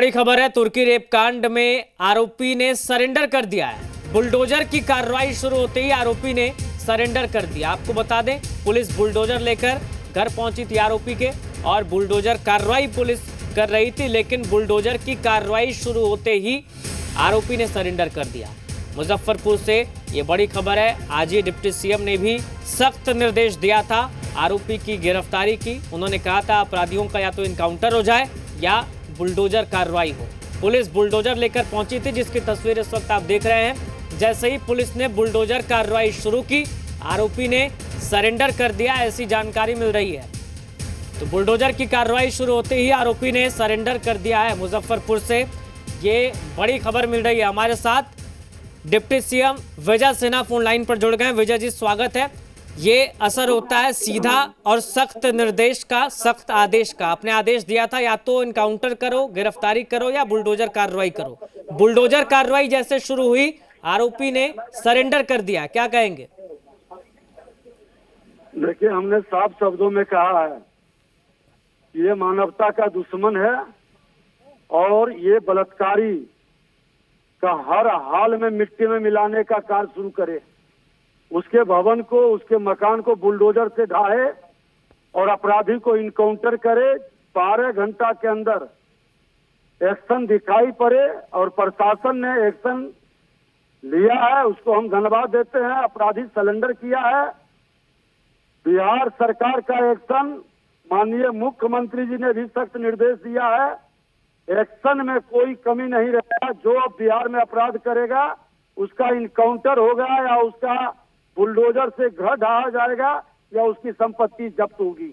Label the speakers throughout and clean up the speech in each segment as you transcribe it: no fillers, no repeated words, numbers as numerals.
Speaker 1: बड़ी खबर है, तुर्की रेप कांड में आरोपी ने सरेंडर कर दिया है। बुलडोजर की कार्रवाई शुरू होते ही आरोपी ने सरेंडर कर दिया। आपको बता दें, पुलिस बुलडोजर लेकर घर पहुंची थी आरोपी के और बुलडोजर कार्रवाई पुलिस कर रही थी, लेकिन बुलडोजर की कार्रवाई शुरू होते ही आरोपी ने सरेंडर कर दिया। मुजफ्फरपुर से ये बड़ी खबर है। आज ही डिप्टी सीएम ने भी सख्त निर्देश दिया था आरोपी की गिरफ्तारी की। उन्होंने कहा था अपराधियों का या तो इनकाउंटर हो जाए या बुलडोजर कार्रवाई हो। पुलिस बुलडोजर लेकर पहुंची थी, जिसकी तस्वीर इस वक्त आप देख रहे हैं। जैसे ही पुलिस ने बुलडोजर कार्रवाई शुरू की, आरोपी ने सरेंडर कर दिया, ऐसी जानकारी मिल रही है। तो बुलडोजर की कार्रवाई शुरू होते ही आरोपी ने सरेंडर कर दिया है। मुजफ्फरपुर से ये बड़ी खबर मिल रही है। हमारे साथ deputy CM Vijay Sinha phone line पर जुड़ गए। विजय जी, स्वागत है। ये असर होता है सीधा और सख्त निर्देश का, सख्त आदेश का। आपने आदेश दिया था या तो इनकाउंटर करो, गिरफ्तारी करो या बुलडोजर कार्रवाई करो। बुलडोजर कार्रवाई जैसे शुरू हुई, आरोपी ने सरेंडर कर दिया, क्या कहेंगे?
Speaker 2: देखिए, हमने साफ शब्दों में कहा है कि ये मानवता का दुश्मन है और ये बलात्कारी का हर हाल में मिट्टी में मिलाने का कार्य शुरू करे। उसके भवन को, उसके मकान को बुलडोजर से ढाए और अपराधी को इनकाउंटर करे। 12 घंटा के अंदर एक्शन दिखाई पड़े और प्रशासन ने एक्शन लिया है, उसको हम धन्यवाद देते हैं। अपराधी सरेंडर किया है। बिहार सरकार का एक्शन, माननीय मुख्यमंत्री जी ने भी सख्त निर्देश दिया है। एक्शन में कोई कमी नहीं रहेगा। जो अब बिहार में अपराध करेगा उसका इनकाउंटर होगा या उसका बुलडोजर से घर ढाया जाएगा या उसकी संपत्ति जब्त होगी।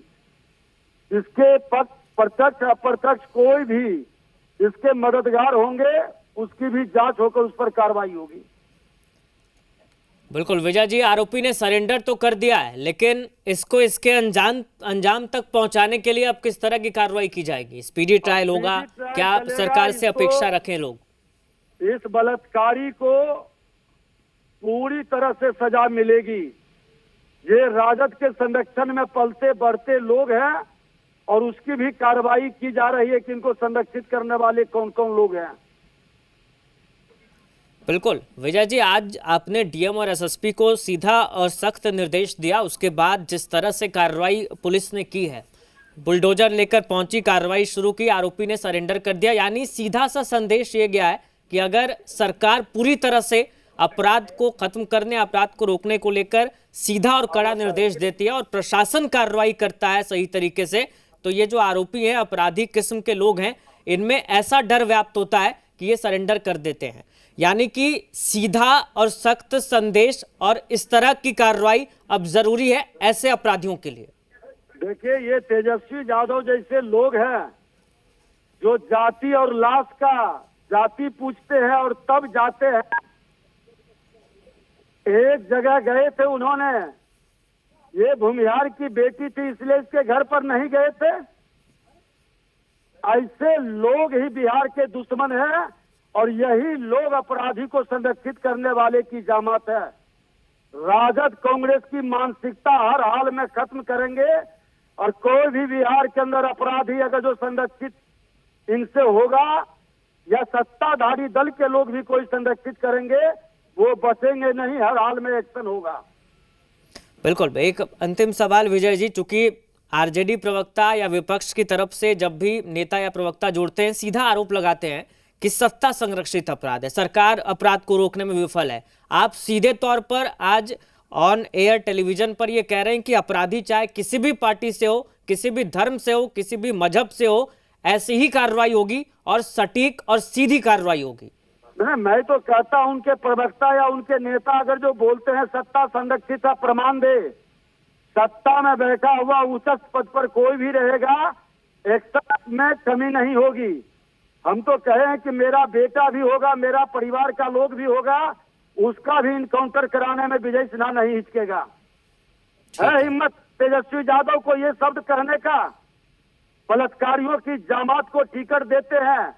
Speaker 2: इसके प्रत्यक्ष अप्रत्यक्ष कोई भी इसके मददगार होंगे, उसकी भी जांच होकर उस पर कार्रवाई होगी।
Speaker 1: बिल्कुल विजय जी, आरोपी ने सरेंडर तो कर दिया है, लेकिन इसको इसके अंजाम तक पहुंचाने के लिए अब किस तरह की कार्रवाई की जाएगी? स्पीडी ट्रायल होगा? क्या आप सरकार से अपेक्षा रखें लोग?
Speaker 2: इस बलात्कारी को पूरी तरह से सजा मिलेगी। ये राजद के संरक्षण में पलते बढ़ते लोग हैं और उसकी भी कार्रवाई की जा रही है कि इनको संरक्षित करने वाले कौन कौन लोग हैं।
Speaker 1: बिल्कुल विजय जी, आज आपने डीएम और एसएसपी को सीधा और सख्त निर्देश दिया, उसके बाद जिस तरह से कार्रवाई पुलिस ने की है, बुलडोजर लेकर पहुंची, कार्रवाई शुरू की, आरोपी ने सरेंडर कर दिया, यानी सीधा सा संदेश ये गया है कि अगर सरकार पूरी तरह से अपराध को खत्म करने, अपराध को रोकने को लेकर सीधा और कड़ा निर्देश देती है और प्रशासन कार्रवाई करता है सही तरीके से, तो ये जो आरोपी हैं, अपराधी किस्म के लोग हैं, इनमें ऐसा डर व्याप्त होता है कि ये सरेंडर कर देते हैं। यानी कि सीधा और सख्त संदेश और इस तरह की कार्रवाई अब जरूरी है ऐसे अपराधियों के लिए।
Speaker 2: देखिए, ये तेजस्वी यादव जैसे लोग हैं जो जाति और लाश का जाति पूछते हैं और तब जाते हैं। एक जगह गए थे उन्होंने, ये भूमिहार की बेटी थी इसलिए इसके घर पर नहीं गए थे। ऐसे लोग ही बिहार के दुश्मन हैं और यही लोग अपराधी को संरक्षित करने वाले की जामात है। राजद कांग्रेस की मानसिकता हर हाल में खत्म करेंगे और कोई भी बिहार के अंदर अपराधी अगर जो संरक्षित इनसे होगा या सत्ताधारी दल के लोग भी कोई संरक्षित करेंगे, वो बचेंगे नहीं, हर हाल में एक्शन होगा।
Speaker 1: बिल्कुल। एक अंतिम सवाल विजय जी, चूंकि आरजेडी प्रवक्ता या विपक्ष की तरफ से जब भी नेता या प्रवक्ता जुड़ते हैं, सीधा आरोप लगाते हैं कि सत्ता संरक्षित अपराध है, सरकार अपराध को रोकने में विफल है। आप सीधे तौर पर आज ऑन एयर टेलीविजन पर यह कह रहे हैं कि अपराधी चाहे किसी भी पार्टी से हो, किसी भी धर्म से हो, किसी भी मजहब से हो, ऐसी ही कार्रवाई होगी और सटीक और सीधी कार्रवाई होगी।
Speaker 2: मैं तो कहता हूं उनके प्रवक्ता या उनके नेता अगर जो बोलते हैं सत्ता संरक्षित है, प्रमाण दे। सत्ता में बैठा हुआ उच्च पद पर कोई भी रहेगा, एक्शन में कमी नहीं होगी। हम तो कहे हैं कि मेरा बेटा भी होगा, मेरा परिवार का लोग भी होगा, उसका भी इनकाउंटर कराने में विजय सिन्हा नहीं हिचकेगा। है हिम्मत तेजस्वी यादव को ये शब्द कहने का। बलात्कारियों की जामात को टिकट देते हैं,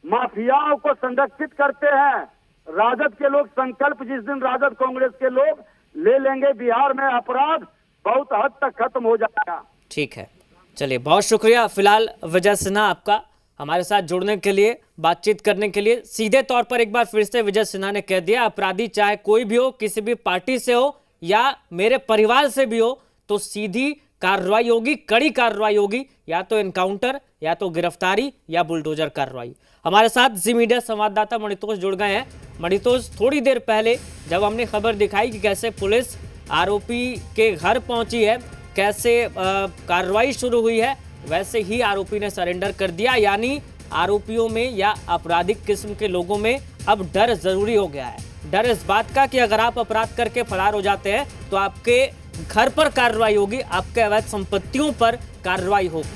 Speaker 2: माफियाओं को संरक्षित करते हैं। राजद के लोग संकल्प, जिस दिन राजद कांग्रेस के लोग ले लेंगे, बिहार में अपराध बहुत हद तक खत्म हो जाएगा।
Speaker 1: ठीक है, चलिए बहुत शुक्रिया फिलहाल विजय सिन्हा आपका हमारे साथ जुड़ने के लिए, बातचीत करने के लिए। सीधे तौर पर एक बार फिर से विजय सिन्हा ने कह दिया, अपराधी चाहे कोई भी हो, किसी भी पार्टी से हो या मेरे परिवार से भी हो, तो सीधी कार्रवाई होगी, कड़ी कार्रवाई होगी, या तो एनकाउंटर, या तो गिरफ्तारी, या बुलडोजर कार्रवाई। हमारे साथ जी मीडिया संवाददाता मणितोष जुड़ गए हैं। मणितोष, थोड़ी देर पहले जब हमने खबर दिखाई कि कैसे पुलिस आरोपी के घर पहुंची है, कैसे कार्रवाई शुरू हुई है, वैसे ही आरोपी ने सरेंडर कर दिया। यानी आरोपियों में या आपराधिक किस्म के लोगों में अब डर जरूरी हो गया है। डर इस बात का कि अगर आप अपराध करके फरार हो जाते हैं तो आपके घर पर कार्रवाई होगी, आपके अवैध संपत्तियों पर कार्रवाई होगी।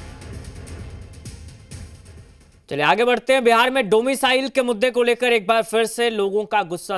Speaker 1: चलिए आगे बढ़ते हैं। बिहार में डोमिसाइल के मुद्दे को लेकर एक बार फिर से लोगों का गुस्सा